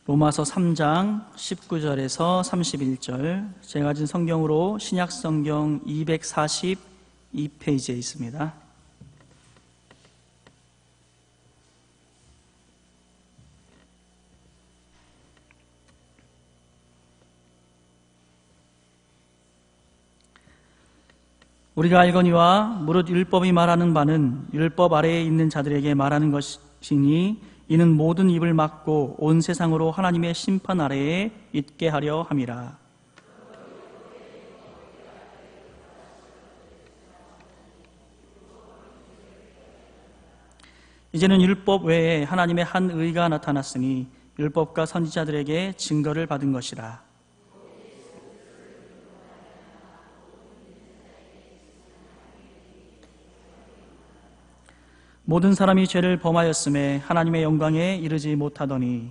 로마서 3장 19절에서 31절, 제가 가진 성경으로 신약성경 242페이지에 있습니다. 우리가 알거니와 무릇 율법이 말하는 바는 율법 아래에 있는 자들에게 말하는 것이니 이는 모든 입을 막고 온 세상으로 하나님의 심판 아래에 있게 하려 함이라. 이제는 율법 외에 하나님의 한 의가 나타났으니 율법과 선지자들에게 증거를 받은 것이라. 모든 사람이 죄를 범하였음에 하나님의 영광에 이르지 못하더니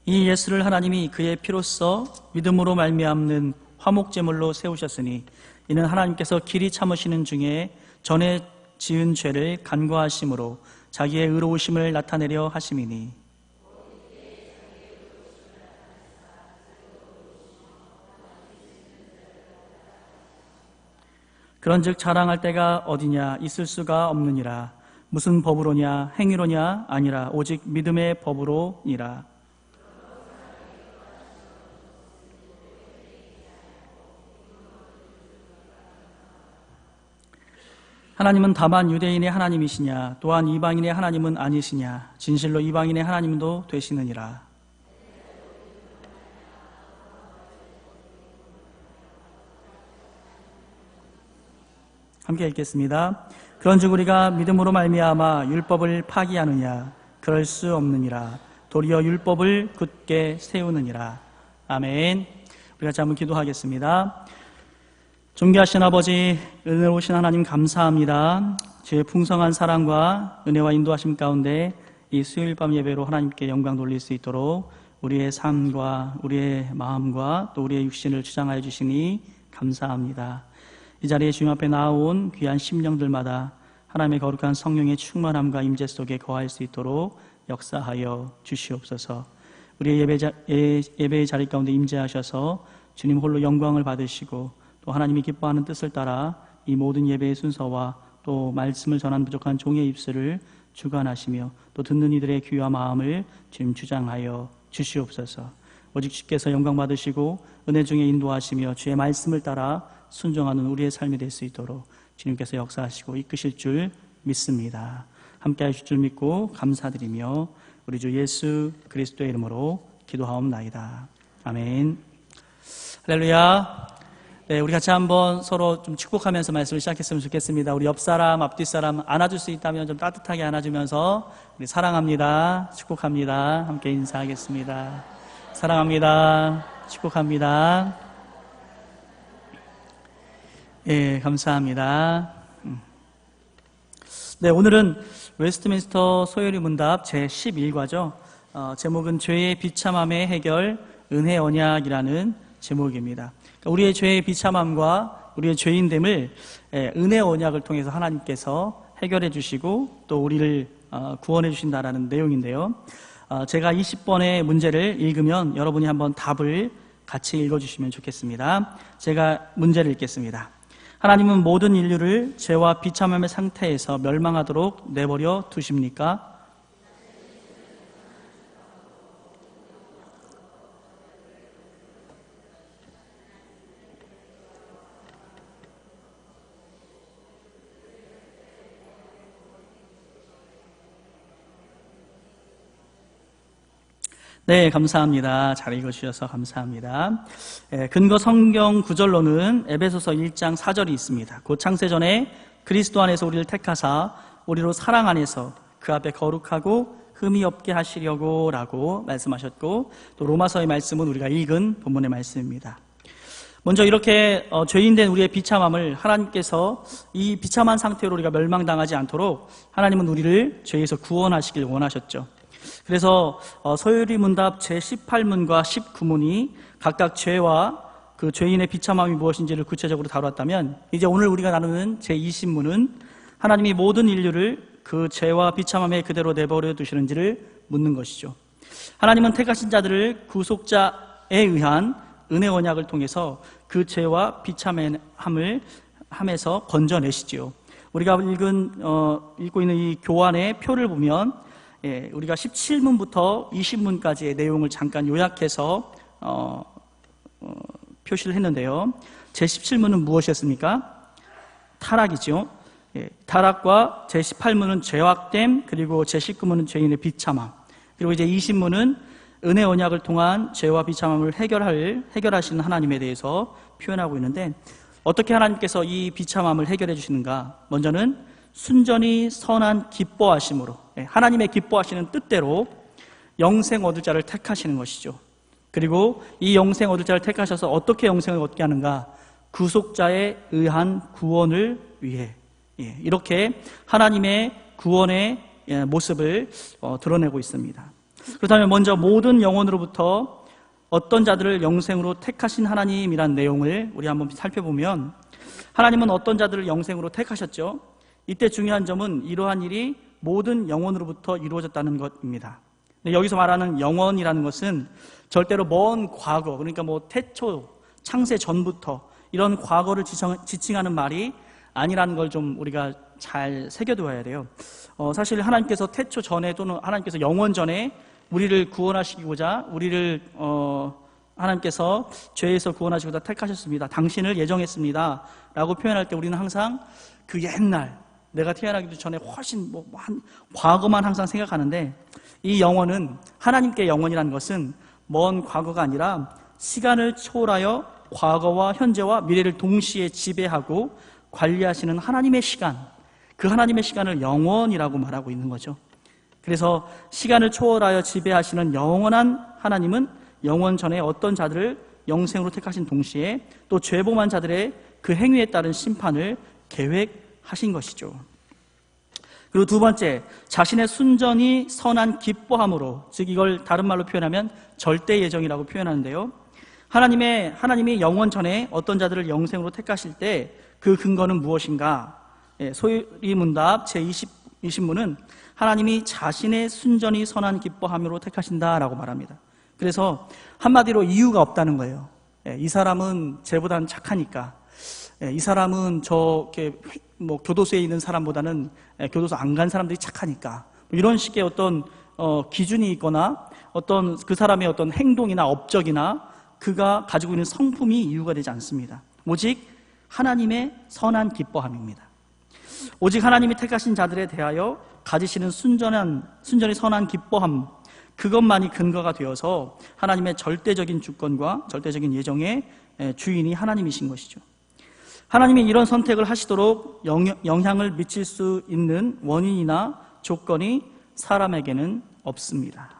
이 예수를 하나님이 그의 피로써 믿음으로 말미암는 화목제물로 세우셨으니 이는 하나님께서 길이 참으시는 중에 전에 지은 죄를 간과하심으로 자기의 의로우심을 나타내려 하심이니 그런즉 자랑할 때가 어디냐 있을 수가 없느니라. 무슨 법으로냐 행위로냐 아니라 오직 믿음의 법으로니라. 하나님은 다만 유대인의 하나님이시냐 또한 이방인의 하나님은 아니시냐 진실로 이방인의 하나님도 되시느니라. 함께 읽겠습니다. 그런즉 우리가 믿음으로 말미암아 율법을 파기하느냐 그럴 수 없느니라. 도리어 율법을 굳게 세우느니라. 아멘. 우리가 한번 기도하겠습니다. 존귀하신 아버지, 은혜로우신 하나님 감사합니다. 주의 풍성한 사랑과 은혜와 인도하심 가운데 이 수요일 밤 예배로 하나님께 영광 돌릴 수 있도록 우리의 삶과 우리의 마음과 또 우리의 육신을 주장하여 주시니 감사합니다. 이 자리에 주님 앞에 나온 귀한 심령들마다 하나님의 거룩한 성령의 충만함과 임재 속에 거할 수 있도록 역사하여 주시옵소서. 우리의 예배의 자리 가운데 임재하셔서 주님 홀로 영광을 받으시고 또 하나님이 기뻐하는 뜻을 따라 이 모든 예배의 순서와 또 말씀을 전한 부족한 종의 입술을 주관하시며 또 듣는 이들의 귀와 마음을 주님 주장하여 주시옵소서. 오직 주께서 영광 받으시고 은혜 중에 인도하시며 주의 말씀을 따라 순종하는 우리의 삶이 될 수 있도록 주님께서 역사하시고 이끄실 줄 믿습니다. 함께 하실 줄 믿고 감사드리며 우리 주 예수 그리스도의 이름으로 기도하옵나이다. 아멘. 할렐루야. 네, 우리 같이 한번 서로 좀 축복하면서 말씀을 시작했으면 좋겠습니다. 우리 옆 사람, 앞뒤 사람 안아줄 수 있다면 좀 따뜻하게 안아주면서 우리 사랑합니다, 축복합니다. 함께 인사하겠습니다. 사랑합니다, 축복합니다. 예, 감사합니다. 네, 오늘은 웨스트민스터 소요리 문답 제11과죠. 제목은 죄의 비참함의 해결, 은혜 언약이라는 제목입니다. 그러니까 우리의 죄의 비참함과 우리의 죄인됨을 은혜 언약을 통해서 하나님께서 해결해 주시고 또 우리를 구원해 주신다라는 내용인데요. 제가 20번의 문제를 읽으면 여러분이 한번 답을 같이 읽어주시면 좋겠습니다. 제가 문제를 읽겠습니다. 하나님은 모든 인류를 죄와 비참함의 상태에서 멸망하도록 내버려 두십니까? 네, 감사합니다. 잘 읽어주셔서 감사합니다. 근거 성경 구절로는 에베소서 1장 4절이 있습니다. 곧 창세전에 그리스도 안에서 우리를 택하사 우리로 사랑 안에서 그 앞에 거룩하고 흠이 없게 하시려고 라고 말씀하셨고 또 로마서의 말씀은 우리가 읽은 본문의 말씀입니다. 먼저 이렇게 죄인된 우리의 비참함을 하나님께서 이 비참한 상태로 우리가 멸망당하지 않도록 하나님은 우리를 죄에서 구원하시길 원하셨죠. 그래서 소요리 문답 제18문과 19문이 각각 죄와 그 죄인의 비참함이 무엇인지를 구체적으로 다뤘다면, 이제 오늘 우리가 나누는 제20문은 하나님이 모든 인류를 그 죄와 비참함에 그대로 내버려 두시는지를 묻는 것이죠. 하나님은 택하신 자들을 구속자에 의한 은혜 언약을 통해서 그 죄와 비참함에서 건져내시지요. 우리가 읽고 있는 이 교환의 표를 보면 우리가 17문부터 20문까지의 내용을 잠깐 요약해서 표시를 했는데요. 제17문은 무엇이었습니까? 타락이죠. 타락과 제18문은 죄악됨, 그리고 제19문은 죄인의 비참함, 그리고 이제 20문은 은혜 언약을 통한 죄와 비참함을 해결하시는 하나님에 대해서 표현하고 있는데, 어떻게 하나님께서 이 비참함을 해결해 주시는가? 먼저는 순전히 선한 기뻐하심으로, 하나님의 기뻐하시는 뜻대로 영생 얻을 자를 택하시는 것이죠. 그리고 이 영생 얻을 자를 택하셔서 어떻게 영생을 얻게 하는가? 구속자에 의한 구원을 위해, 이렇게 하나님의 구원의 모습을 드러내고 있습니다. 그렇다면 먼저 모든 영혼으로부터 어떤 자들을 영생으로 택하신 하나님이란 내용을 우리 한번 살펴보면, 하나님은 어떤 자들을 영생으로 택하셨죠? 이때 중요한 점은 이러한 일이 모든 영혼으로부터 이루어졌다는 것입니다. 여기서 말하는 영혼이라는 것은 절대로 먼 과거, 그러니까 태초 창세 전부터 이런 과거를 지칭하는 말이 아니라는 걸 좀 우리가 잘 새겨두어야 돼요. 사실 하나님께서 태초 전에, 또는 하나님께서 영원 전에 우리를 구원하시고자, 우리를 하나님께서 죄에서 구원하시고자 택하셨습니다. 당신을 예정했습니다 라고 표현할 때 우리는 항상 그 옛날, 내가 태어나기도 전에 훨씬 과거만 항상 생각하는데, 이 영원은, 하나님께 영원이라는 것은 먼 과거가 아니라 시간을 초월하여 과거와 현재와 미래를 동시에 지배하고 관리하시는 하나님의 시간, 그 하나님의 시간을 영원이라고 말하고 있는 거죠. 그래서 시간을 초월하여 지배하시는 영원한 하나님은 영원 전에 어떤 자들을 영생으로 택하신 동시에 또 죄범한 자들의 그 행위에 따른 심판을 계획하신 것이죠. 그리고 두 번째, 자신의 순전히 선한 기뻐함으로, 즉 이걸 다른 말로 표현하면 절대 예정이라고 표현하는데요. 하나님이 영원 전에 어떤 자들을 영생으로 택하실 때 그 근거는 무엇인가? 소리문답 제20문은 하나님이 자신의 순전히 선한 기뻐함으로 택하신다라고 말합니다. 그래서 한마디로 이유가 없다는 거예요. 이 사람은 쟤보다는 착하니까, 이 사람은 교도소에 있는 사람보다는 교도소 안 간 사람들이 착하니까, 이런 식의 어떤 기준이 있거나 어떤 그 사람의 어떤 행동이나 업적이나 그가 가지고 있는 성품이 이유가 되지 않습니다. 오직 하나님의 선한 기뻐함입니다. 오직 하나님이 택하신 자들에 대하여 가지시는 순전히 선한 기뻐함, 그것만이 근거가 되어서 하나님의 절대적인 주권과 절대적인 예정의 주인이 하나님이신 것이죠. 하나님이 이런 선택을 하시도록 영향을 미칠 수 있는 원인이나 조건이 사람에게는 없습니다.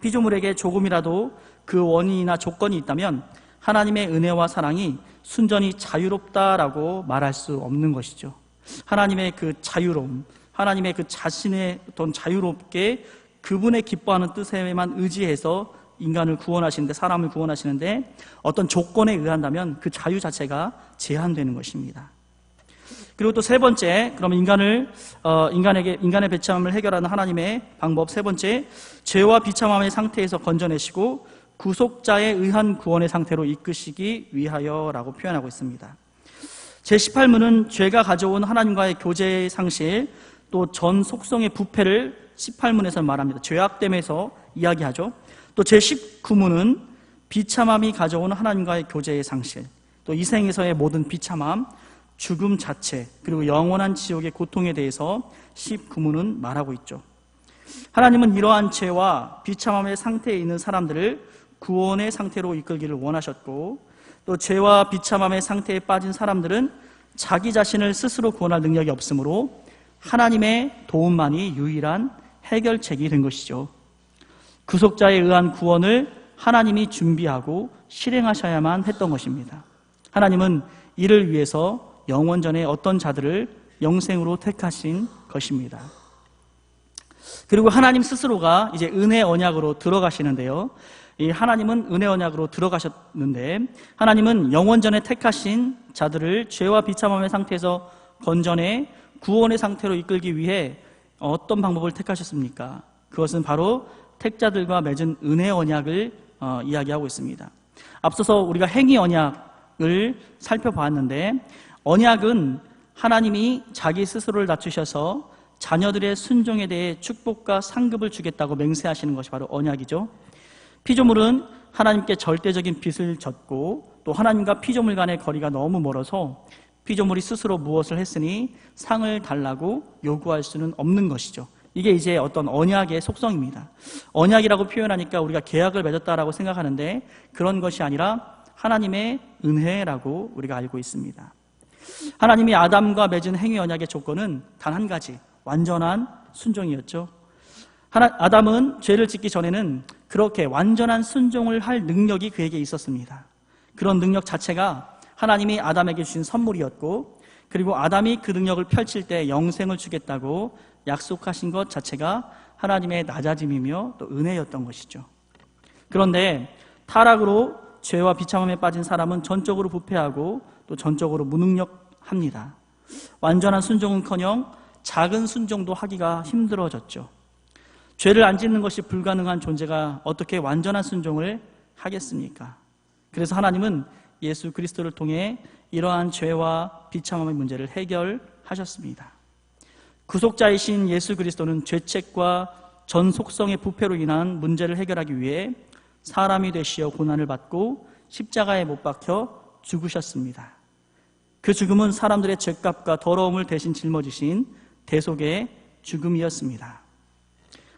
피조물에게 조금이라도 그 원인이나 조건이 있다면 하나님의 은혜와 사랑이 순전히 자유롭다라고 말할 수 없는 것이죠. 하나님의 그 자유로움, 하나님의 그 자신의 어떤 자유롭게 그분의 기뻐하는 뜻에만 의지해서 인간을 구원하시는데, 사람을 구원하시는데 어떤 조건에 의한다면 그 자유 자체가 제한되는 것입니다. 그리고 또 세 번째, 그럼 인간의 비참함을 해결하는 하나님의 방법 세 번째, 죄와 비참함의 상태에서 건져내시고 구속자에 의한 구원의 상태로 이끄시기 위하여라고 표현하고 있습니다. 제18문은 죄가 가져온 하나님과의 교제의 상실, 또 전 속성의 부패를 18문에서 말합니다. 죄악됨에서 이야기하죠. 또 제19문은 비참함이 가져온 하나님과의 교제의 상실, 또 이 생에서의 모든 비참함, 죽음 자체, 그리고 영원한 지옥의 고통에 대해서 19문은 말하고 있죠. 하나님은 이러한 죄와 비참함의 상태에 있는 사람들을 구원의 상태로 이끌기를 원하셨고, 또 죄와 비참함의 상태에 빠진 사람들은 자기 자신을 스스로 구원할 능력이 없으므로 하나님의 도움만이 유일한 해결책이 된 것이죠. 구속자에 의한 구원을 하나님이 준비하고 실행하셔야만 했던 것입니다. 하나님은 이를 위해서 영원전에 어떤 자들을 영생으로 택하신 것입니다. 그리고 하나님 스스로가 이제 은혜 언약으로 들어가시는데요. 이 하나님은 은혜 언약으로 들어가셨는데, 하나님은 영원전에 택하신 자들을 죄와 비참함의 상태에서 건져내 구원의 상태로 이끌기 위해 어떤 방법을 택하셨습니까? 그것은 바로 택자들과 맺은 은혜 언약을 이야기하고 있습니다. 앞서서 우리가 행위 언약을 살펴보았는데, 언약은 하나님이 자기 스스로를 낮추셔서 자녀들의 순종에 대해 축복과 상급을 주겠다고 맹세하시는 것이 바로 언약이죠. 피조물은 하나님께 절대적인 빚을 졌고, 또 하나님과 피조물 간의 거리가 너무 멀어서 피조물이 스스로 무엇을 했으니 상을 달라고 요구할 수는 없는 것이죠. 이게 이제 어떤 언약의 속성입니다. 언약이라고 표현하니까 우리가 계약을 맺었다라고 생각하는데, 그런 것이 아니라 하나님의 은혜라고 우리가 알고 있습니다. 하나님이 아담과 맺은 행위 언약의 조건은 단 한 가지, 완전한 순종이었죠. 아담은 죄를 짓기 전에는 그렇게 완전한 순종을 할 능력이 그에게 있었습니다. 그런 능력 자체가 하나님이 아담에게 주신 선물이었고, 그리고 아담이 그 능력을 펼칠 때 영생을 주겠다고 약속하신 것 자체가 하나님의 낮아짐이며 또 은혜였던 것이죠. 그런데 타락으로 죄와 비참함에 빠진 사람은 전적으로 부패하고 또 전적으로 무능력합니다. 완전한 순종은커녕 작은 순종도 하기가 힘들어졌죠. 죄를 안 짓는 것이 불가능한 존재가 어떻게 완전한 순종을 하겠습니까? 그래서 하나님은 예수 그리스도를 통해 이러한 죄와 비참함의 문제를 해결하셨습니다. 구속자이신 예수 그리스도는 죄책과 전 속성의 부패로 인한 문제를 해결하기 위해 사람이 되시어 고난을 받고 십자가에 못 박혀 죽으셨습니다. 그 죽음은 사람들의 죄값과 더러움을 대신 짊어지신 대속의 죽음이었습니다.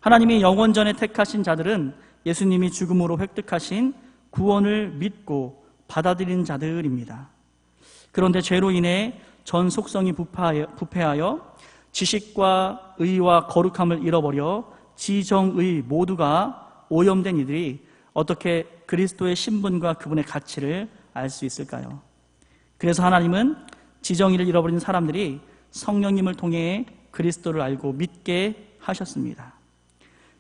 하나님이 영원전에 택하신 자들은 예수님이 죽음으로 획득하신 구원을 믿고 받아들인 자들입니다. 그런데 죄로 인해 전 속성이 부패하여 지식과 의와 거룩함을 잃어버려 지정의 모두가 오염된 이들이 어떻게 그리스도의 신분과 그분의 가치를 알 수 있을까요? 그래서 하나님은 지정의를 잃어버린 사람들이 성령님을 통해 그리스도를 알고 믿게 하셨습니다.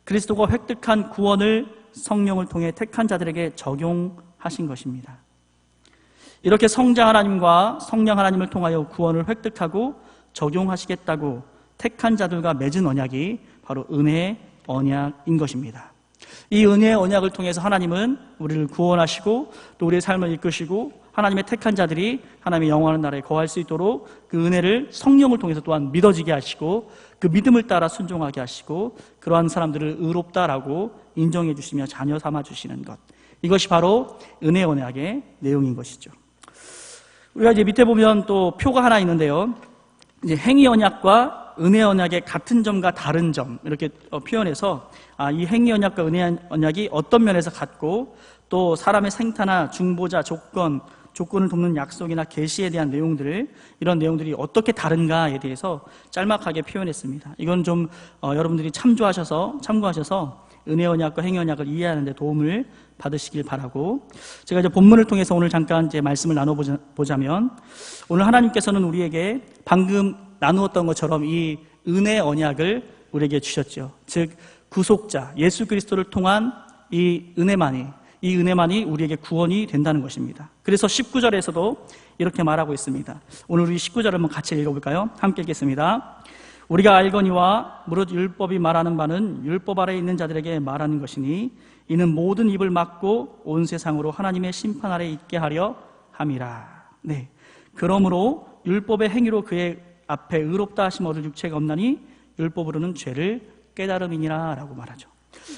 그리스도가 획득한 구원을 성령을 통해 택한 자들에게 적용하신 것입니다. 이렇게 성자 하나님과 성령 하나님을 통하여 구원을 획득하고 적용하시겠다고 택한 자들과 맺은 언약이 바로 은혜의 언약인 것입니다. 이 은혜의 언약을 통해서 하나님은 우리를 구원하시고 또 우리의 삶을 이끄시고, 하나님의 택한 자들이 하나님의 영원한 나라에 거할 수 있도록 그 은혜를 성령을 통해서 또한 믿어지게 하시고, 그 믿음을 따라 순종하게 하시고, 그러한 사람들을 의롭다라고 인정해 주시며 자녀 삼아 주시는 것, 이것이 바로 은혜의 언약의 내용인 것이죠. 우리가 이제 밑에 보면 또 표가 하나 있는데요, 이제 행위 언약과 은혜 언약의 같은 점과 다른 점, 이렇게 표현해서 이 행위 언약과 은혜 언약이 어떤 면에서 같고, 또 사람의 생타나 중보자 조건을 돕는 약속이나 계시에 대한 내용들을, 이런 내용들이 어떻게 다른가에 대해서 짤막하게 표현했습니다. 이건 좀 여러분들이 참고하셔서 은혜 언약과 행위 언약을 이해하는 데 도움을 받으시길 바라고, 제가 이제 본문을 통해서 오늘 잠깐 이제 말씀을 나눠보자면, 오늘 하나님께서는 우리에게 방금 나누었던 것처럼 이 은혜 언약을 우리에게 주셨죠. 즉 구속자 예수 그리스도를 통한 이 은혜만이 우리에게 구원이 된다는 것입니다. 그래서 19절에서도 이렇게 말하고 있습니다. 오늘 우리 19절을 한번 같이 읽어볼까요? 함께 읽겠습니다. 우리가 알거니와 무릇 율법이 말하는 바는 율법 아래에 있는 자들에게 말하는 것이니, 이는 모든 입을 막고 온 세상으로 하나님의 심판 아래에 있게 하려 함이라. 네. 그러므로 율법의 행위로 그의 앞에 의롭다 하심 얻을 육체가 없나니 율법으로는 죄를 깨달음이니라 라고 말하죠.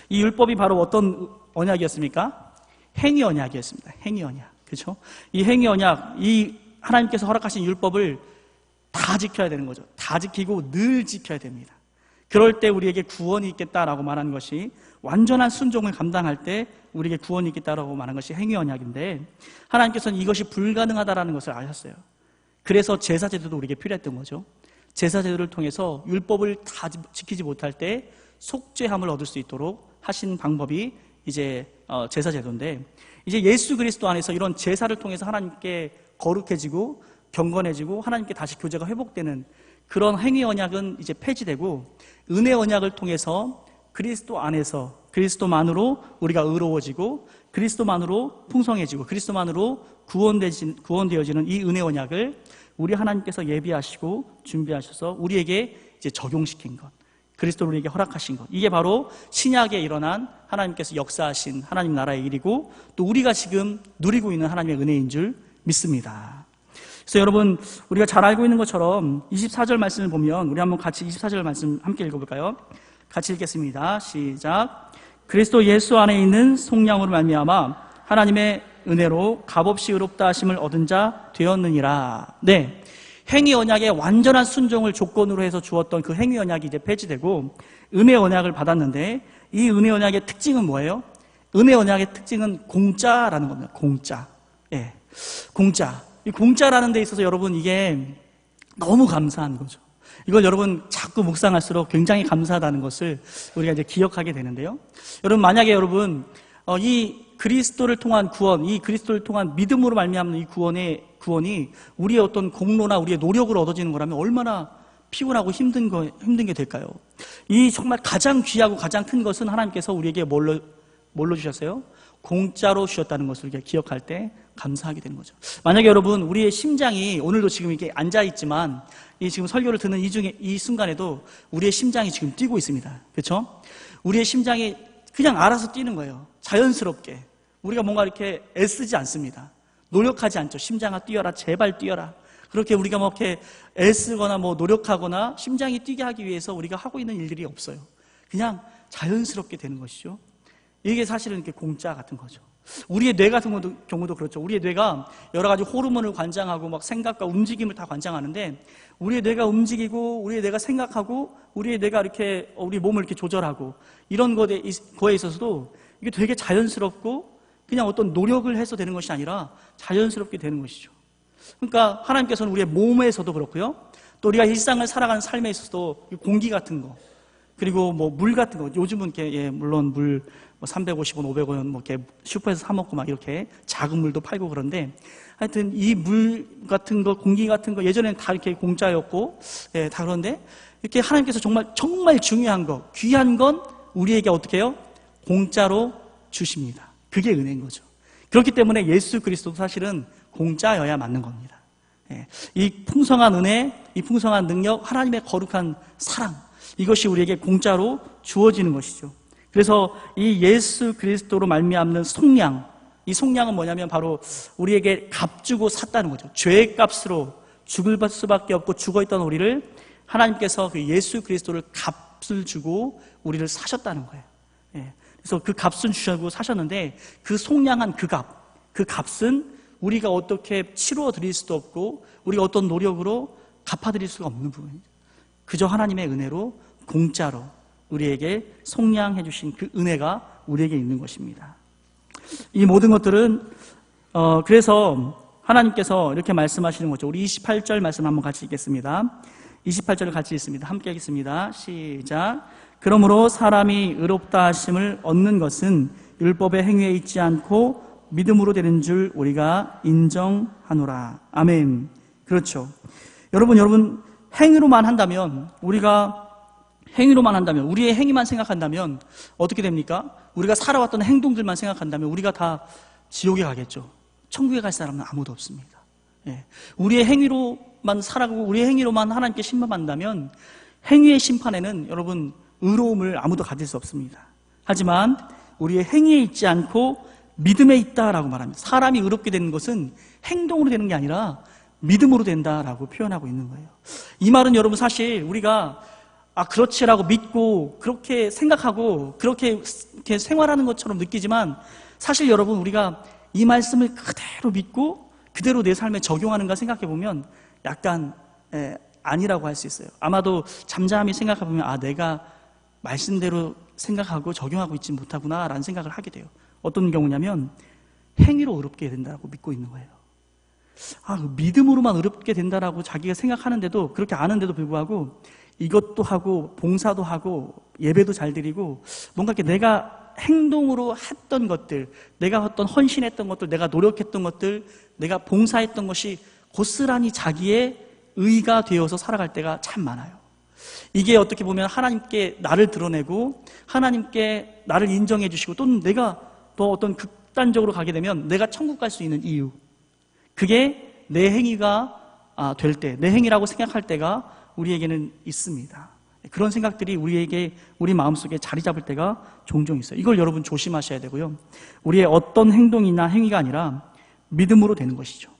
이 율법이 바로 어떤 언약이었습니까? 행위 언약이었습니다. 행위 언약. 그렇죠? 이 행위 언약, 이 하나님께서 허락하신 율법을 다 지켜야 되는 거죠. 다 지키고 늘 지켜야 됩니다. 그럴 때 우리에게 구원이 있겠다라고 말하는 것이, 완전한 순종을 감당할 때 우리에게 구원이 있겠다라고 말하는 것이 행위 언약인데, 하나님께서는 이것이 불가능하다라는 것을 아셨어요. 그래서 제사제도도 우리에게 필요했던 거죠. 제사제도를 통해서 율법을 다 지키지 못할 때 속죄함을 얻을 수 있도록 하신 방법이 이제 제사제도인데, 이제 예수 그리스도 안에서 이런 제사를 통해서 하나님께 거룩해지고 경건해지고 하나님께 다시 교제가 회복되는 그런 행위 언약은 이제 폐지되고, 은혜 언약을 통해서 그리스도 안에서 그리스도만으로 우리가 의로워지고 그리스도만으로 풍성해지고 그리스도만으로 구원되어지는 이 은혜 언약을 우리 하나님께서 예비하시고 준비하셔서 우리에게 이제 적용시킨 것, 그리스도를 우리에게 허락하신 것, 이게 바로 신약에 일어난 하나님께서 역사하신 하나님 나라의 일이고 또 우리가 지금 누리고 있는 하나님의 은혜인 줄 믿습니다. 그래서 여러분, 우리가 잘 알고 있는 것처럼 24절 말씀을 보면 우리 한번 같이 24절 말씀 함께 읽어볼까요? 같이 읽겠습니다. 시작. 그리스도 예수 안에 있는 속량으로 말미암아 하나님의 은혜로 값없이 의롭다 하심을 얻은 자 되었느니라. 네, 행위 언약의 완전한 순종을 조건으로 해서 주었던 그 행위 언약이 이제 폐지되고 은혜 언약을 받았는데, 이 은혜 언약의 특징은 뭐예요? 은혜 언약의 특징은 공짜라는 겁니다. 공짜. 예, 공짜. 이 공짜라는 데 있어서 여러분, 이게 너무 감사한 거죠. 이걸 여러분 자꾸 묵상할수록 굉장히 감사하다는 것을 우리가 이제 기억하게 되는데요. 여러분, 만약에 여러분 이 그리스도를 통한 구원, 이 그리스도를 통한 믿음으로 말미암는 이 구원이 우리의 어떤 공로나 우리의 노력으로 얻어지는 거라면 얼마나 피곤하고 힘든 게 될까요? 이 정말 가장 귀하고 가장 큰 것은 하나님께서 우리에게 뭘로 주셨어요? 공짜로 주셨다는 것을 우리가 기억할 때 감사하게 되는 거죠. 만약에 여러분, 우리의 심장이 오늘도 지금 이렇게 앉아있지만 이 지금 설교를 듣는 이 순간에도 우리의 심장이 지금 뛰고 있습니다. 그렇죠? 우리의 심장이 그냥 알아서 뛰는 거예요. 자연스럽게. 우리가 뭔가 이렇게 애쓰지 않습니다. 노력하지 않죠. 심장아 뛰어라, 제발 뛰어라. 그렇게 우리가 뭐 이렇게 애쓰거나 뭐 노력하거나 심장이 뛰게 하기 위해서 우리가 하고 있는 일들이 없어요. 그냥 자연스럽게 되는 것이죠. 이게 사실은 이렇게 공짜 같은 거죠. 우리의 뇌 같은 경우도 그렇죠. 우리의 뇌가 여러 가지 호르몬을 관장하고 막 생각과 움직임을 다 관장하는데, 우리의 뇌가 움직이고 우리의 뇌가 생각하고 우리의 뇌가 이렇게 우리 몸을 이렇게 조절하고 이런 거에 있어서도 이게 되게 자연스럽고 그냥 어떤 노력을 해서 되는 것이 아니라 자연스럽게 되는 것이죠. 그러니까 하나님께서는 우리의 몸에서도 그렇고요, 또 우리가 일상을 살아가는 삶에 있어서도 공기 같은 거, 그리고 뭐 물 같은 거, 요즘은 이렇게 물론 물 350원, 500원 뭐 이렇게 슈퍼에서 사 먹고 막 이렇게 작은 물도 팔고 그런데, 하여튼 이 물 같은 거, 공기 같은 거 예전에는 다 이렇게 공짜였고, 다 그런데 이렇게 하나님께서 정말 중요한 거, 귀한 건 우리에게 어떻게 해요? 공짜로 주십니다. 그게 은혜인 거죠. 그렇기 때문에 예수 그리스도도 사실은 공짜여야 맞는 겁니다. 이 풍성한 은혜, 이 풍성한 능력, 하나님의 거룩한 사랑, 이것이 우리에게 공짜로 주어지는 것이죠. 그래서 이 예수 그리스도로 말미암는 속량, 이 속량은 뭐냐면 바로 우리에게 값 주고 샀다는 거죠. 죄의 값으로 죽을 수밖에 없고 죽어있던 우리를 하나님께서 그 예수 그리스도를 값을 주고 우리를 사셨다는 거예요. 그래서 그 값은 주시고 사셨는데, 그 속량한 그 값은 우리가 어떻게 치루어 드릴 수도 없고 우리가 어떤 노력으로 갚아드릴 수가 없는 부분이죠. 그저 하나님의 은혜로 공짜로 우리에게 속량해 주신 그 은혜가 우리에게 있는 것입니다. 이 모든 것들은 그래서 하나님께서 이렇게 말씀하시는 거죠. 우리 28절 말씀 한번 같이 읽겠습니다. 28절을 같이 읽습니다. 함께 읽겠습니다. 시작. 그러므로 사람이 의롭다 하심을 얻는 것은 율법의 행위에 있지 않고 믿음으로 되는 줄 우리가 인정하노라. 아멘. 그렇죠. 여러분 행위로만 한다면, 우리의 행위만 생각한다면 어떻게 됩니까? 우리가 살아왔던 행동들만 생각한다면 우리가 다 지옥에 가겠죠. 천국에 갈 사람은 아무도 없습니다. 우리의 행위로만 살아가고 우리의 행위로만 하나님께 심판한다면 행위의 심판에는 여러분 의로움을 아무도 가질 수 없습니다. 하지만 우리의 행위에 있지 않고 믿음에 있다라고 말합니다. 사람이 의롭게 되는 것은 행동으로 되는 게 아니라 믿음으로 된다라고 표현하고 있는 거예요. 이 말은 여러분 사실 우리가 그렇지라고 믿고 그렇게 생각하고 그렇게 생활하는 것처럼 느끼지만, 사실 여러분 우리가 이 말씀을 그대로 믿고 그대로 내 삶에 적용하는가 생각해 보면 약간 아니라고 할 수 있어요. 아마도 잠잠히 생각해 보면 내가 말씀대로 생각하고 적용하고 있지 못하구나 라는 생각을 하게 돼요. 어떤 경우냐면 행위로 의롭게 된다고 믿고 있는 거예요. 믿음으로만 의롭게 된다라고 자기가 생각하는데도, 그렇게 아는데도 불구하고 이것도 하고 봉사도 하고 예배도 잘 드리고 뭔가 이렇게 내가 행동으로 했던 것들, 내가 어떤 헌신했던 것들, 내가 노력했던 것들, 내가 봉사했던 것이 고스란히 자기의 의가 되어서 살아갈 때가 참 많아요. 이게 어떻게 보면 하나님께 나를 드러내고 하나님께 나를 인정해 주시고 또는 내가 더 어떤 극단적으로 가게 되면 내가 천국 갈 수 있는 이유, 그게 내 행위가 될 때, 내 행위라고 생각할 때가 우리에게는 있습니다. 그런 생각들이 우리 마음속에 자리 잡을 때가 종종 있어요. 이걸 여러분 조심하셔야 되고요. 우리의 어떤 행동이나 행위가 아니라 믿음으로 되는 것이죠.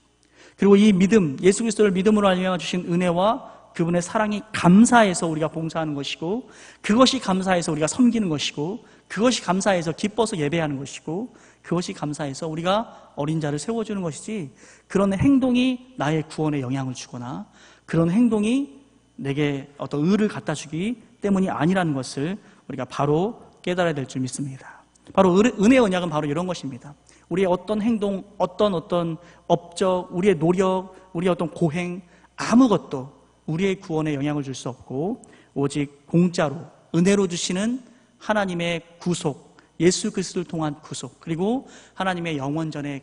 그리고 이 믿음, 예수 그리스도를 믿음으로 알며 주신 은혜와 그분의 사랑이 감사해서 우리가 봉사하는 것이고, 그것이 감사해서 우리가 섬기는 것이고, 그것이 감사해서 기뻐서 예배하는 것이고, 그것이 감사해서 우리가 어린 자를 세워주는 것이지, 그런 행동이 나의 구원에 영향을 주거나 그런 행동이 내게 어떤 의를 갖다 주기 때문이 아니라는 것을 우리가 바로 깨달아야 될 줄 믿습니다. 바로 은혜의 언약은 바로 이런 것입니다. 우리의 어떤 행동, 어떤 업적, 우리의 노력, 우리의 어떤 고행, 아무것도 우리의 구원에 영향을 줄 수 없고 오직 공짜로 은혜로 주시는 하나님의 구속, 예수 그리스도를 통한 구속, 그리고 하나님의 영원전의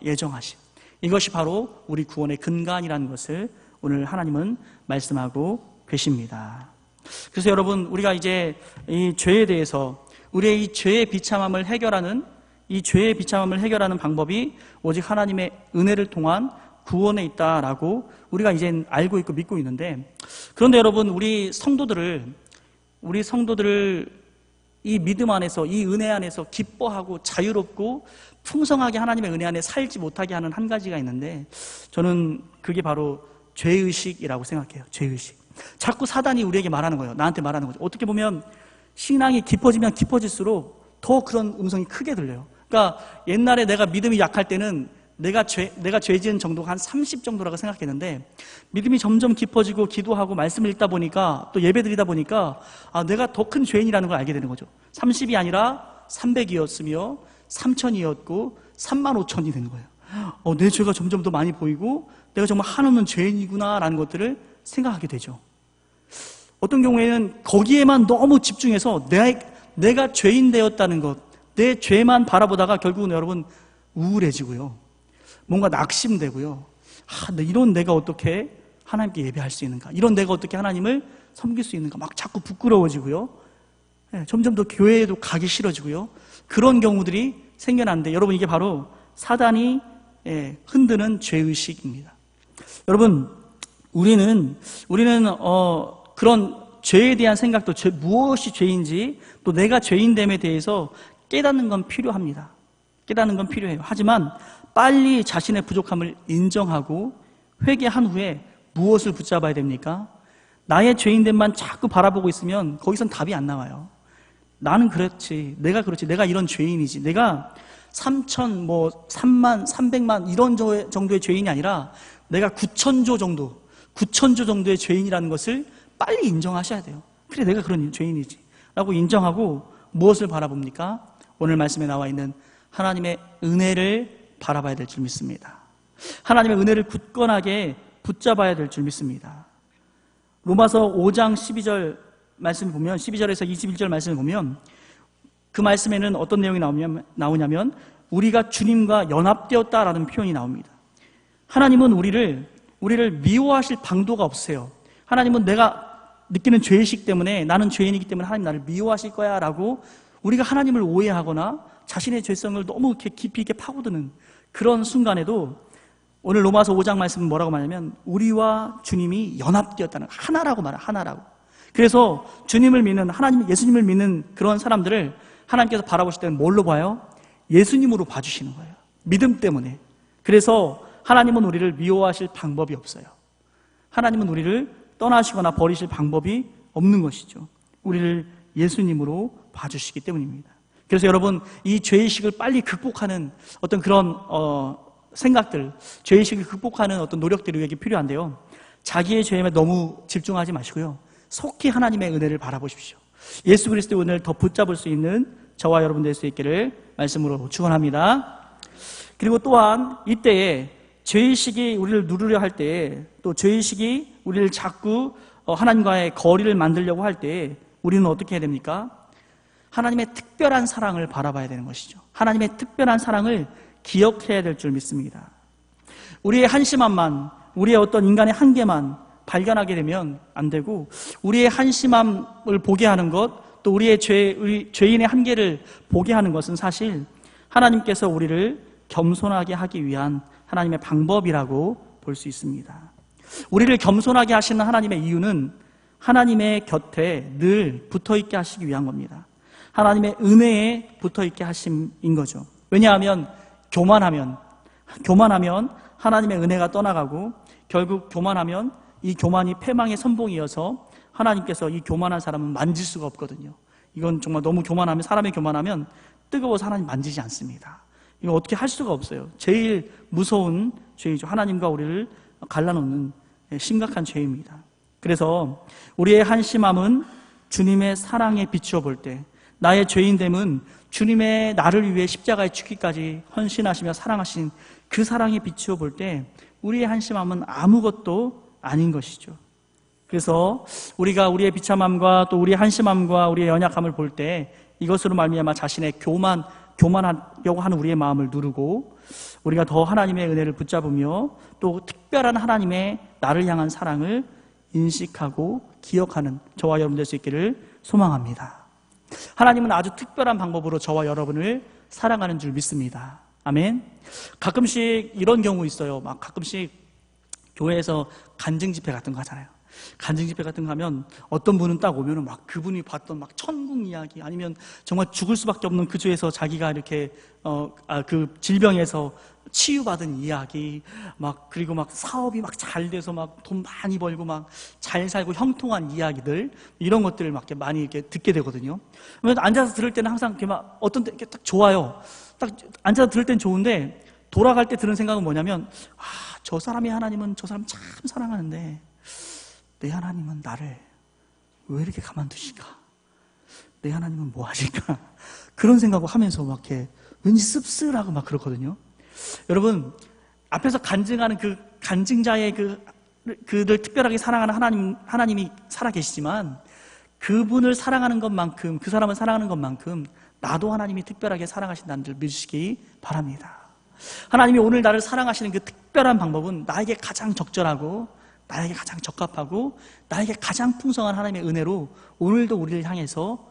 예정하심, 이것이 바로 우리 구원의 근간이라는 것을 오늘 하나님은 말씀하고 계십니다. 그래서 여러분, 우리가 이제 이 죄에 대해서, 우리의 이 죄의 비참함을 해결하는 방법이 오직 하나님의 은혜를 통한 구원에 있다라고 우리가 이젠 알고 있고 믿고 있는데, 그런데 여러분, 우리 성도들을 이 믿음 안에서, 이 은혜 안에서 기뻐하고 자유롭고 풍성하게 하나님의 은혜 안에 살지 못하게 하는 한 가지가 있는데, 저는 그게 바로 죄의식이라고 생각해요. 죄의식. 자꾸 사단이 우리에게 말하는 거예요. 나한테 말하는 거죠. 어떻게 보면 신앙이 깊어지면 깊어질수록 더 그런 음성이 크게 들려요. 그러니까 옛날에 내가 믿음이 약할 때는 내가 죄 지은 정도가 한 30 정도라고 생각했는데, 믿음이 점점 깊어지고 기도하고 말씀을 읽다 보니까, 또 예배 드리다 보니까 내가 더 큰 죄인이라는 걸 알게 되는 거죠. 30이 아니라 300이었으며 3000이었고 35,000이 되는 거예요. 내 죄가 점점 더 많이 보이고 내가 정말 한없는 죄인이구나라는 것들을 생각하게 되죠. 어떤 경우에는 거기에만 너무 집중해서 내가 죄인 되었다는 것, 내 죄만 바라보다가 결국은 여러분 우울해지고요, 뭔가 낙심되고요. 이런 내가 어떻게 하나님께 예배할 수 있는가, 이런 내가 어떻게 하나님을 섬길 수 있는가, 막 자꾸 부끄러워지고요, 점점 더 교회에도 가기 싫어지고요, 그런 경우들이 생겨나는데, 여러분, 이게 바로 사단이 흔드는 죄의식입니다. 여러분, 우리는 그런 죄에 대한 생각도, 무엇이 죄인지, 또 내가 죄인됨에 대해서 깨닫는 건 필요합니다. 깨닫는 건 필요해요. 하지만 빨리 자신의 부족함을 인정하고 회개한 후에 무엇을 붙잡아야 됩니까? 나의 죄인됨만 자꾸 바라보고 있으면 거기선 답이 안 나와요. 나는 그렇지, 내가 그렇지, 내가 이런 죄인이지, 내가 3천, 3만, 300만 이런 정도의 죄인이 아니라 내가 9천조 정도의 죄인이라는 것을 빨리 인정하셔야 돼요. 그래, 내가 그런 죄인이지 라고 인정하고 무엇을 바라봅니까? 오늘 말씀에 나와 있는 하나님의 은혜를 바라봐야 될 줄 믿습니다. 하나님의 은혜를 굳건하게 붙잡아야 될 줄 믿습니다. 로마서 5장 12절 말씀을 보면, 12절에서 21절 말씀을 보면, 그 말씀에는 어떤 내용이 나오냐면 우리가 주님과 연합되었다라는 표현이 나옵니다. 하나님은 우리를 미워하실 방도가 없으세요. 하나님은 내가 느끼는 죄의식 때문에, 나는 죄인이기 때문에 하나님 나를 미워하실 거야 라고 우리가 하나님을 오해하거나 자신의 죄성을 너무 이렇게 깊이 있게 파고드는 그런 순간에도 오늘 로마서 5장 말씀은 뭐라고 말하냐면 우리와 주님이 연합되었다는, 하나라고 말해요. 하나라고. 그래서 주님을 믿는, 하나님, 예수님을 믿는 그런 사람들을 하나님께서 바라보실 때는 뭘로 봐요? 예수님으로 봐주시는 거예요. 믿음 때문에. 그래서 하나님은 우리를 미워하실 방법이 없어요. 하나님은 우리를 떠나시거나 버리실 방법이 없는 것이죠. 우리를 예수님으로 봐주시기 때문입니다. 그래서 여러분, 이 죄의식을 빨리 극복하는 어떤 그런 생각들, 죄의식을 극복하는 어떤 노력들이 우리에게 필요한데요, 자기의 죄에 너무 집중하지 마시고요, 속히 하나님의 은혜를 바라보십시오. 예수 그리스도의 은혜를 더 붙잡을 수 있는 저와 여러분 될 수 있기를 말씀으로 축원합니다. 그리고 또한 이때에 죄의식이 우리를 누르려 할 때에, 또 죄의식이 우리를 자꾸 하나님과의 거리를 만들려고 할 때에 우리는 어떻게 해야 됩니까? 하나님의 특별한 사랑을 바라봐야 되는 것이죠. 하나님의 특별한 사랑을 기억해야 될 줄 믿습니다. 우리의 한심함만, 우리의 어떤 인간의 한계만 발견하게 되면 안 되고, 우리의 한심함을 보게 하는 것, 또 우리 죄인의 한계를 보게 하는 것은 사실 하나님께서 우리를 겸손하게 하기 위한 하나님의 방법이라고 볼 수 있습니다. 우리를 겸손하게 하시는 하나님의 이유는 하나님의 곁에 늘 붙어있게 하시기 위한 겁니다. 하나님의 은혜에 붙어있게 하심인 거죠. 왜냐하면 교만하면 하나님의 은혜가 떠나가고, 결국 교만하면 이 교만이 패망의 선봉이어서 하나님께서 이 교만한 사람은 만질 수가 없거든요. 이건 정말 너무 교만하면, 사람이 교만하면 뜨거워서 하나님 만지지 않습니다. 이거 어떻게 할 수가 없어요. 제일 무서운 죄이죠. 하나님과 우리를 갈라놓는 심각한 죄입니다. 그래서 우리의 한심함은 주님의 사랑에 비추어 볼 때, 나의 죄인됨은 주님의 나를 위해 십자가에 죽기까지 헌신하시며 사랑하신 그 사랑에 비추어 볼 때 우리의 한심함은 아무것도 아닌 것이죠. 그래서 우리가 우리의 비참함과 또 우리의 한심함과 우리의 연약함을 볼 때 이것으로 말미암아 자신의 교만하려고 하는 우리의 마음을 누르고, 우리가 더 하나님의 은혜를 붙잡으며 또 특별한 하나님의 나를 향한 사랑을 인식하고 기억하는 저와 여러분 될 수 있기를 소망합니다. 하나님은 아주 특별한 방법으로 저와 여러분을 사랑하는 줄 믿습니다. 아멘. 가끔씩 이런 경우 있어요. 막 가끔씩 교회에서 간증 집회 같은 거 하잖아요. 간증 집회 같은 거 하면 어떤 분은 딱 오면은 막 그분이 봤던 막 천국 이야기, 아니면 정말 죽을 수밖에 없는 그 죄에서 자기가 이렇게 그 질병에서 치유받은 이야기, 막 그리고 막 사업이 막 잘 돼서 막 돈 많이 벌고 막 잘 살고 형통한 이야기들, 이런 것들을 막 많이 이렇게 듣게 되거든요. 앉아서 들을 때는 항상 이렇게 막 어떤 때 이렇게 딱 좋아요. 딱 앉아서 들을 땐 좋은데 돌아갈 때 드는 생각은 뭐냐면, 저 사람의 하나님은 저 사람 참 사랑하는데 내 하나님은 나를 왜 이렇게 가만두실까? 내 하나님은 뭐 하실까? 그런 생각을 하면서 막 이렇게 왠지 씁쓸하고 막 그렇거든요. 여러분, 앞에서 간증하는 그 간증자의 그를 특별하게 사랑하는 하나님이 살아계시지만, 그분을 사랑하는 것만큼, 그 사람을 사랑하는 것만큼 나도 하나님이 특별하게 사랑하신다는 줄 믿으시기 바랍니다. 하나님이 오늘 나를 사랑하시는 그 특별한 방법은 나에게 가장 적절하고, 나에게 가장 적합하고, 나에게 가장 풍성한 하나님의 은혜로 오늘도 우리를 향해서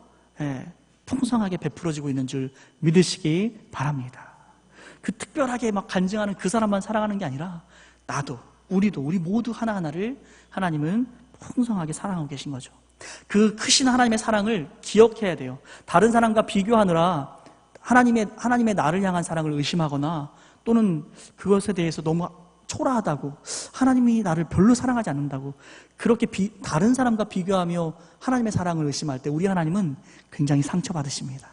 풍성하게 베풀어지고 있는 줄 믿으시기 바랍니다. 그 특별하게 막 간증하는 그 사람만 사랑하는 게 아니라 우리 모두 하나하나를 하나님은 풍성하게 사랑하고 계신 거죠. 그 크신 하나님의 사랑을 기억해야 돼요. 다른 사람과 비교하느라 하나님의 나를 향한 사랑을 의심하거나, 또는 그것에 대해서 너무 초라하다고, 하나님이 나를 별로 사랑하지 않는다고 그렇게 다른 사람과 비교하며 하나님의 사랑을 의심할 때 우리 하나님은 굉장히 상처받으십니다.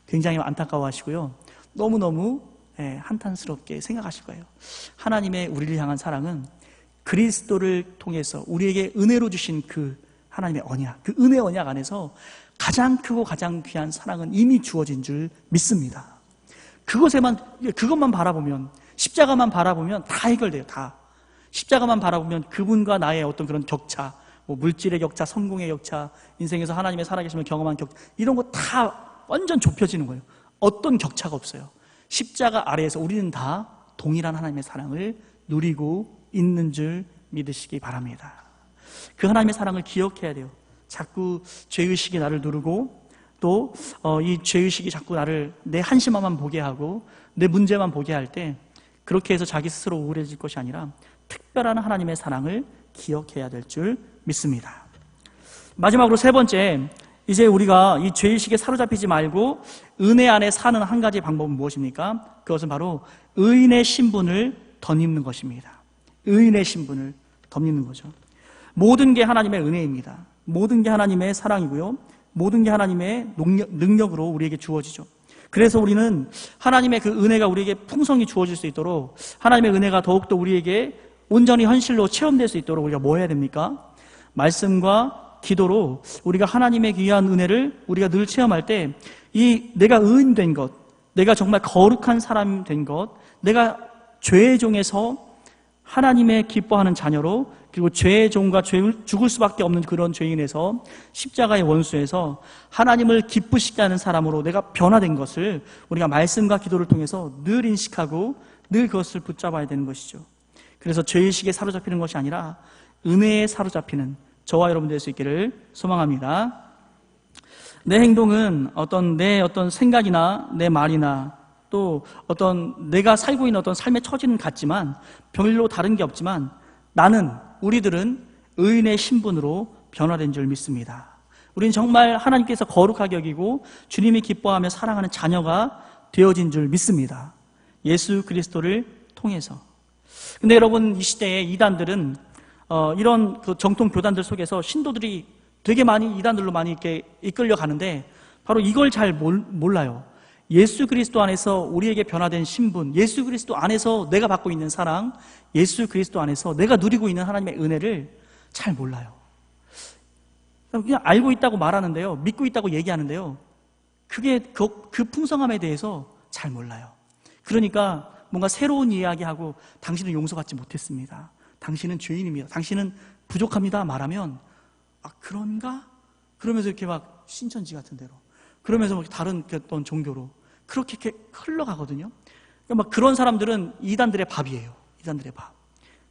굉장히 안타까워하시고요, 너무너무 한탄스럽게 생각하실 거예요. 하나님의 우리를 향한 사랑은 그리스도를 통해서 우리에게 은혜로 주신 그 하나님의 언약, 그 은혜 언약 안에서 가장 크고 가장 귀한 사랑은 이미 주어진 줄 믿습니다. 그것만 바라보면, 십자가만 바라보면 다 해결돼요. 다. 십자가만 바라보면 그분과 나의 어떤 그런 격차, 뭐 물질의 격차, 성공의 격차, 인생에서 하나님의 살아계심을 경험한 격차, 이런 거 다 완전 좁혀지는 거예요. 어떤 격차가 없어요. 십자가 아래에서 우리는 다 동일한 하나님의 사랑을 누리고 있는 줄 믿으시기 바랍니다. 그 하나님의 사랑을 기억해야 돼요. 자꾸 죄의식이 나를 누르고, 또 이 죄의식이 자꾸 나를 내 한심함만 보게 하고 내 문제만 보게 할 때, 그렇게 해서 자기 스스로 우울해질 것이 아니라 특별한 하나님의 사랑을 기억해야 될 줄 믿습니다. 마지막으로 세 번째, 이제 우리가 이 죄의식에 사로잡히지 말고 은혜 안에 사는 한 가지 방법은 무엇입니까? 그것은 바로 의인의 신분을 덧입는 것입니다. 의인의 신분을 덧입는 거죠. 모든 게 하나님의 은혜입니다. 모든 게 하나님의 사랑이고요, 모든 게 하나님의 능력으로 우리에게 주어지죠. 그래서 우리는 하나님의 그 은혜가 우리에게 풍성히 주어질 수 있도록, 하나님의 은혜가 더욱더 우리에게 온전히 현실로 체험될 수 있도록 우리가 뭐 해야 됩니까? 말씀과 기도로 우리가 하나님의 귀한 은혜를 우리가 늘 체험할 때, 이 내가 의인된 것, 내가 정말 거룩한 사람이 된 것, 내가 죄의 종에서 하나님의 기뻐하는 자녀로, 그리고 죄의 종과 죽을 수밖에 없는 그런 죄인에서, 십자가의 원수에서 하나님을 기쁘시게 하는 사람으로 내가 변화된 것을 우리가 말씀과 기도를 통해서 늘 인식하고 늘 그것을 붙잡아야 되는 것이죠. 그래서 죄의식에 사로잡히는 것이 아니라 은혜에 사로잡히는 저와 여러분 될 수 있기를 소망합니다. 내 행동은 내 어떤 생각이나 내 말이나 또 내가 살고 있는 삶의 처지는 같지만 별로 다른 게 없지만 우리들은 의인의 신분으로 변화된 줄 믿습니다. 우리는 정말 하나님께서 거룩하게 여기고 주님이 기뻐하며 사랑하는 자녀가 되어진 줄 믿습니다. 예수 그리스도를 통해서. 근데 여러분, 이 시대에 이단들은 이런 그 정통 교단들 속에서 신도들이 되게 많이 이단들로 많이 이렇게 이끌려 가는데 바로 이걸 잘 몰라요. 예수 그리스도 안에서 우리에게 변화된 신분, 예수 그리스도 안에서 내가 받고 있는 사랑, 예수 그리스도 안에서 내가 누리고 있는 하나님의 은혜를 잘 몰라요. 그냥 알고 있다고 말하는데요, 믿고 있다고 얘기하는데요, 그게 그 풍성함에 대해서 잘 몰라요. 그러니까 뭔가 새로운 이야기하고 당신은 용서받지 못했습니다, 당신은 죄인입니다, 당신은 부족합니다 말하면 그런가? 그러면서 이렇게 막 신천지 같은 데로, 그러면서 막 다른 어떤 종교로 그렇게 흘러가거든요. 그러니까 막 그런 사람들은 이단들의 밥이에요. 이단들의 밥.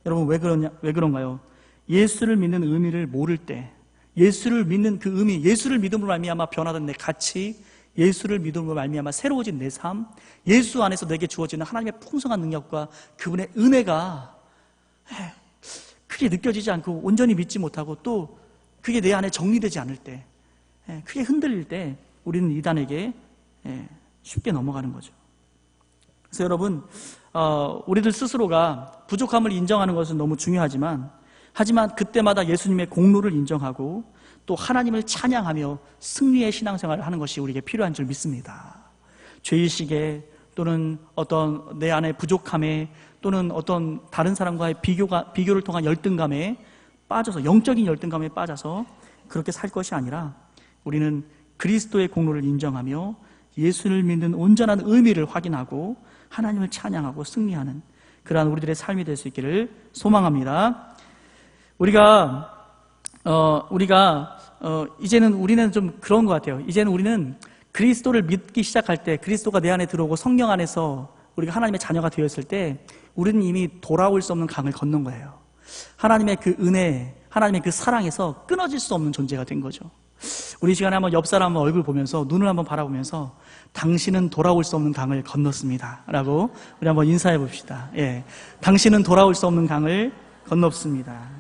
여러분, 왜 그런가요? 예수를 믿는 의미를 모를 때, 예수를 믿는 그 의미, 예수를 믿음으로 말미암아 변화된 내 가치, 예수를 믿음으로 말미암아 새로워진 내 삶, 예수 안에서 내게 주어지는 하나님의 풍성한 능력과 그분의 은혜가 크게 느껴지지 않고 온전히 믿지 못하고 또 그게 내 안에 정리되지 않을 때, 크게 흔들릴 때 우리는 이단에게 쉽게 넘어가는 거죠. 그래서 여러분, 우리들 스스로가 부족함을 인정하는 것은 너무 중요하지만 그때마다 예수님의 공로를 인정하고 또 하나님을 찬양하며 승리의 신앙생활을 하는 것이 우리에게 필요한 줄 믿습니다. 죄의식에 또는 내 안의 부족함에 또는 다른 사람과의 비교를 통한 열등감에 빠져서, 영적인 열등감에 빠져서 그렇게 살 것이 아니라 우리는 그리스도의 공로를 인정하며 예수를 믿는 온전한 의미를 확인하고 하나님을 찬양하고 승리하는 그러한 우리들의 삶이 될 수 있기를 소망합니다. 이제는 우리는 좀 그런 것 같아요. 이제는 우리는 그리스도를 믿기 시작할 때, 그리스도가 내 안에 들어오고 성령 안에서 우리가 하나님의 자녀가 되었을 때 우리는 이미 돌아올 수 없는 강을 건넌 거예요. 하나님의 그 은혜, 하나님의 그 사랑에서 끊어질 수 없는 존재가 된 거죠. 우리 시간에 한번 옆 사람 얼굴 보면서, 눈을 한번 바라보면서 당신은 돌아올 수 없는 강을 건넜습니다 라고 우리 한번 인사해 봅시다. 당신은 돌아올 수 없는 강을 건넜습니다.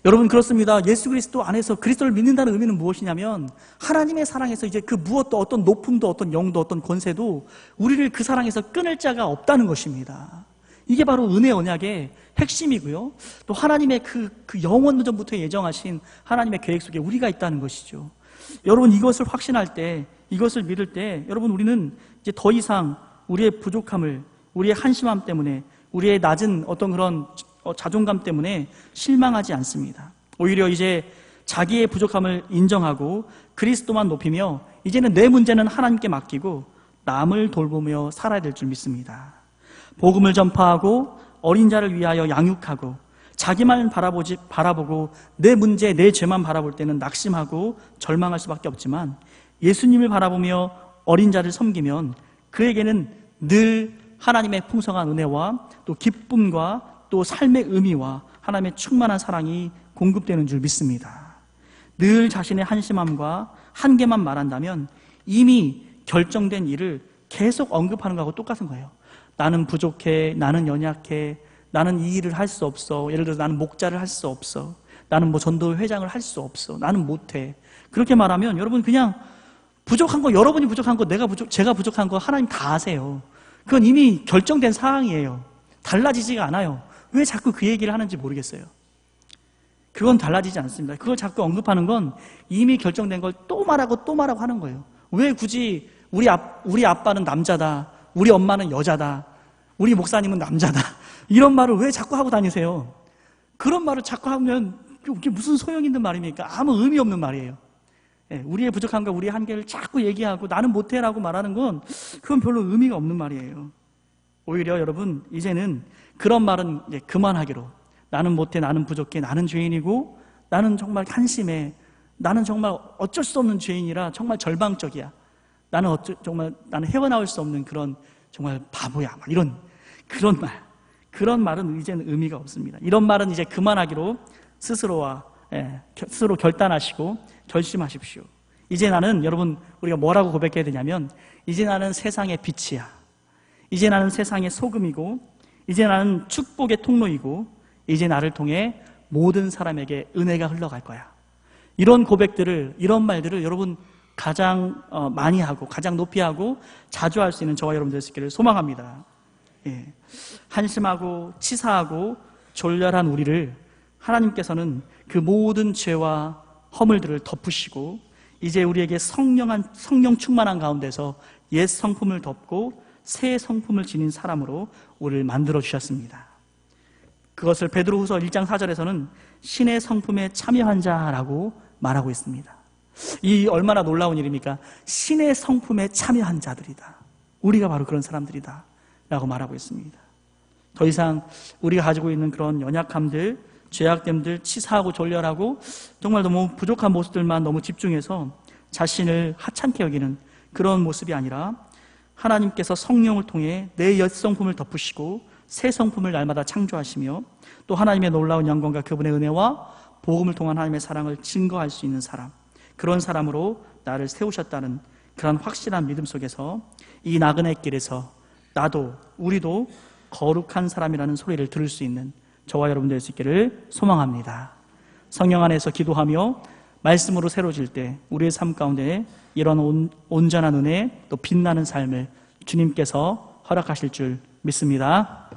여러분, 그렇습니다. 예수 그리스도 안에서 그리스도를 믿는다는 의미는 무엇이냐면 하나님의 사랑에서 이제 그 무엇도, 어떤 높음도, 어떤 영도, 어떤 권세도 우리를 그 사랑에서 끊을 자가 없다는 것입니다. 이게 바로 은혜 언약의 핵심이고요, 또 하나님의 그 영원 전부터 예정하신 하나님의 계획 속에 우리가 있다는 것이죠. 여러분, 이것을 확신할 때, 이것을 믿을 때 여러분, 우리는 이제 더 이상 우리의 부족함을, 우리의 한심함 때문에, 우리의 낮은 어떤 그런 자존감 때문에 실망하지 않습니다. 오히려 이제 자기의 부족함을 인정하고 그리스도만 높이며 이제는 내 문제는 하나님께 맡기고 남을 돌보며 살아야 될 줄 믿습니다. 복음을 전파하고 어린 자를 위하여 양육하고 자기만 바라보고 내 문제, 내 죄만 바라볼 때는 낙심하고 절망할 수밖에 없지만 예수님을 바라보며 어린 자를 섬기면 그에게는 늘 하나님의 풍성한 은혜와 또 기쁨과 또 삶의 의미와 하나님의 충만한 사랑이 공급되는 줄 믿습니다. 늘 자신의 한심함과 한계만 말한다면 이미 결정된 일을 계속 언급하는 것하고 똑같은 거예요. 나는 부족해, 나는 연약해, 나는 이 일을 할 수 없어, 예를 들어서 나는 목자를 할 수 없어, 나는 전도 회장을 할 수 없어, 나는 못해. 그렇게 말하면 여러분, 그냥 부족한 거, 여러분이 부족한 거, 제가 부족한 거 하나님 다 아세요. 그건 이미 결정된 사항이에요. 달라지지가 않아요. 왜 자꾸 그 얘기를 하는지 모르겠어요. 그건 달라지지 않습니다. 그걸 자꾸 언급하는 건 이미 결정된 걸 또 말하고 또 말하고 하는 거예요. 왜 굳이 우리 아빠는 남자다, 우리 엄마는 여자다, 우리 목사님은 남자다, 이런 말을 왜 자꾸 하고 다니세요? 그런 말을 자꾸 하면 그게 무슨 소용 있는 말입니까? 아무 의미 없는 말이에요. 우리의 부족함과 우리의 한계를 자꾸 얘기하고 나는 못해라고 말하는 건 그건 별로 의미가 없는 말이에요. 오히려 여러분, 이제는 그런 말은 이제 그만하기로, 나는 못해, 나는 부족해, 나는 죄인이고 나는 정말 한심해, 나는 정말 어쩔 수 없는 죄인이라 정말 절망적이야, 나는 헤어나올 수 없는 그런 정말 바보야, 막 이런 그런 말, 그런 말은 이제는 의미가 없습니다. 이런 말은 이제 그만하기로 스스로 결단하시고 결심하십시오. 이제 나는, 여러분, 우리가 뭐라고 고백해야 되냐면, 이제 나는 세상의 빛이야. 이제 나는 세상의 소금이고, 이제 나는 축복의 통로이고, 이제 나를 통해 모든 사람에게 은혜가 흘러갈 거야. 이런 고백들을, 이런 말들을 여러분 가장 많이 하고, 가장 높이 하고, 자주 할 수 있는 저와 여러분들 있기를 소망합니다. 예. 한심하고 치사하고 졸렬한 우리를 하나님께서는 그 모든 죄와 허물들을 덮으시고, 이제 우리에게 성령 충만한 가운데서 옛 성품을 덮고 새 성품을 지닌 사람으로 우리를 만들어 주셨습니다. 그것을 베드로후서 1장 4절에서는 신의 성품에 참여한 자라고 말하고 있습니다. 이 얼마나 놀라운 일입니까? 신의 성품에 참여한 자들이다. 우리가 바로 그런 사람들이다 라고 말하고 있습니다. 더 이상 우리가 가지고 있는 그런 연약함들, 죄악됨들, 치사하고 졸렬하고 정말 너무 부족한 모습들만 너무 집중해서 자신을 하찮게 여기는 그런 모습이 아니라, 하나님께서 성령을 통해 내 옛 성품을 덮으시고 새 성품을 날마다 창조하시며, 또 하나님의 놀라운 영광과 그분의 은혜와 복음을 통한 하나님의 사랑을 증거할 수 있는 사람, 그런 사람으로 나를 세우셨다는 그런 확실한 믿음 속에서 이 나그네 길에서 나도, 우리도 거룩한 사람이라는 소리를 들을 수 있는 저와 여러분 될 수 있기를 소망합니다. 성령 안에서 기도하며 말씀으로 새로질 때 우리의 삶 가운데 이런 온전한 은혜, 또 빛나는 삶을 주님께서 허락하실 줄 믿습니다.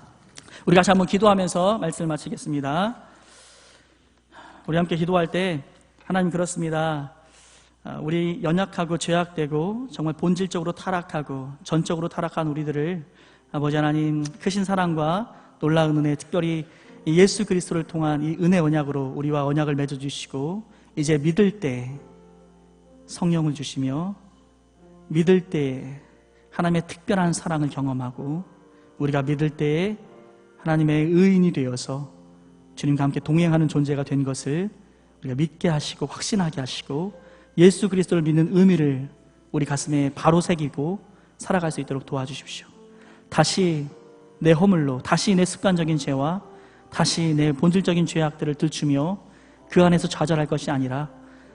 우리 같이 한번 기도하면서 말씀을 마치겠습니다. 우리 함께 기도할 때, 하나님, 그렇습니다. 우리 연약하고 죄악되고 정말 본질적으로 타락하고 전적으로 타락한 우리들을 아버지 하나님 크신 사랑과 놀라운 은혜, 특별히 예수 그리스도를 통한 이 은혜 언약으로 우리와 언약을 맺어주시고, 이제 믿을 때 성령을 주시며, 믿을 때 하나님의 특별한 사랑을 경험하고, 우리가 믿을 때에 하나님의 의인이 되어서 주님과 함께 동행하는 존재가 된 것을 우리가 믿게 하시고 확신하게 하시고, 예수 그리스도를 믿는 의미를 우리 가슴에 바로 새기고 살아갈 수 있도록 도와주십시오. 다시 내 허물로, 다시 내 습관적인 죄와 다시 내 본질적인 죄악들을 들추며 그 안에서 좌절할 것이 아니라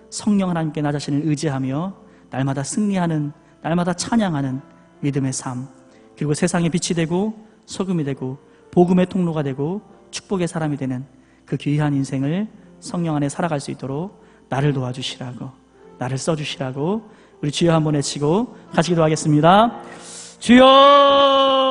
성령 하나님께 나 자신을 의지하며 날마다 승리하는, 날마다 찬양하는 믿음의 삶, 그리고 세상의 빛이 되고 소금이 되고 복음의 통로가 되고 축복의 사람이 되는 그 귀한 인생을 성령 안에 살아갈 수 있도록 나를 도와주시라고, 나를 써주시라고 우리 주여 한번 외치고 같이 기도하겠습니다. 주여!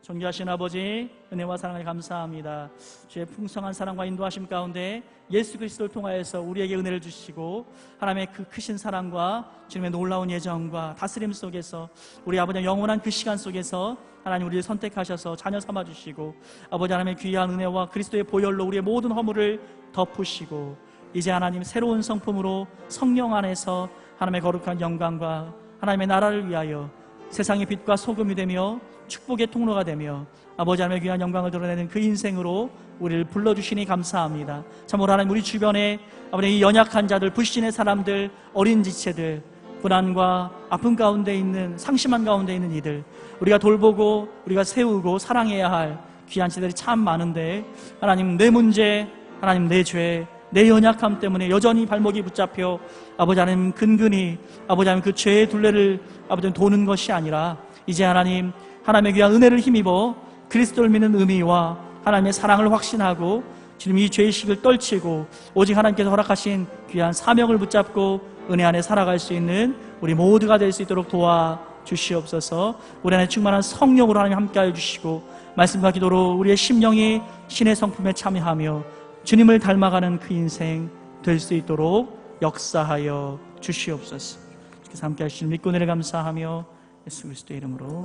존귀하신 아버지, 은혜와 사랑을 감사합니다. 주의 풍성한 사랑과 인도하심 가운데 예수 그리스도를 통하여서 우리에게 은혜를 주시고, 하나님의 그 크신 사랑과 주님의 놀라운 예정과 다스림 속에서 우리 아버지의 영원한 그 시간 속에서 하나님 우리를 선택하셔서 자녀 삼아주시고, 아버지 하나님의 귀한 은혜와 그리스도의 보혈로 우리의 모든 허물을 덮으시고, 이제 하나님 새로운 성품으로 성령 안에서 하나님의 거룩한 영광과 하나님의 나라를 위하여 세상의 빛과 소금이 되며 축복의 통로가 되며 아버지 하나님의 귀한 영광을 드러내는 그 인생으로 우리를 불러주시니 감사합니다. 참으로 하나님, 우리 주변에 아버지 이 연약한 자들, 불신의 사람들, 어린 지체들, 고난과 아픔 가운데 있는, 상심한 가운데 있는 이들, 우리가 돌보고 우리가 세우고 사랑해야 할 귀한 지들이 참 많은데, 하나님, 내 문제, 하나님, 내 죄, 내 연약함 때문에 여전히 발목이 붙잡혀 아버지 하나님 근근히 아버지 하나님 그 죄의 둘레를 아버지 하나님 도는 것이 아니라, 이제 하나님, 하나님의 귀한 은혜를 힘입어 그리스도를 믿는 의미와 하나님의 사랑을 확신하고 주님 이 죄의식을 떨치고 오직 하나님께서 허락하신 귀한 사명을 붙잡고 은혜 안에 살아갈 수 있는 우리 모두가 될 수 있도록 도와주시옵소서. 우리 안에 충만한 성령으로 하나님 함께하여 주시고, 말씀과 기도로 우리의 심령이 신의 성품에 참여하며 주님을 닮아가는 그 인생 될 수 있도록 역사하여 주시옵소서. 주께서 함께하시는 믿고 은혜를 감사하며 예수 그리스도의 이름으로